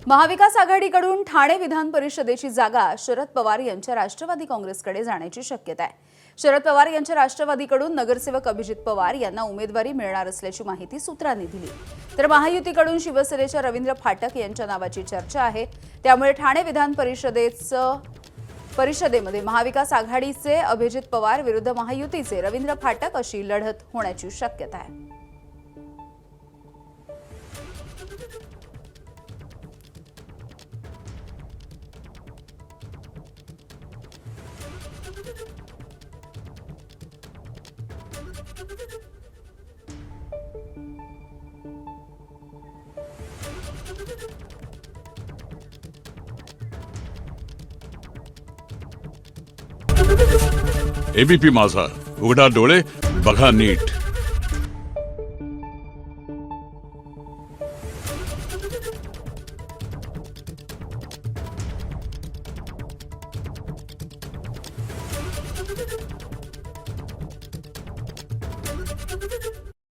महाविकास आघाडीकडून ठाणे विधान परिषदेची जागा शरद पवार यांच्या राष्ट्रवादी काँग्रेसकडे जाण्याची शक्यता आहे। शरद पवार यांच्या राष्ट्रवादीकडून नगरसेवक अभिजित पवार यांना उमेदवारी मिळणार असल्याची माहिती सूत्रांनी दिली। तर महायुतीकडून शिवसेनेच्या रवींद्र फाटक यांच्या नावाची चर्चा आहे। त्यामुळे ठाणे विधान परिषदेमध्ये महाविकास आघाडीचे अभिजित पवार विरुद्ध महायुतीचे रवींद्र फाटक अशी लढत होण्याची शक्यता आहे। एबीपी माझा, उघडा डोळे बघा नीट।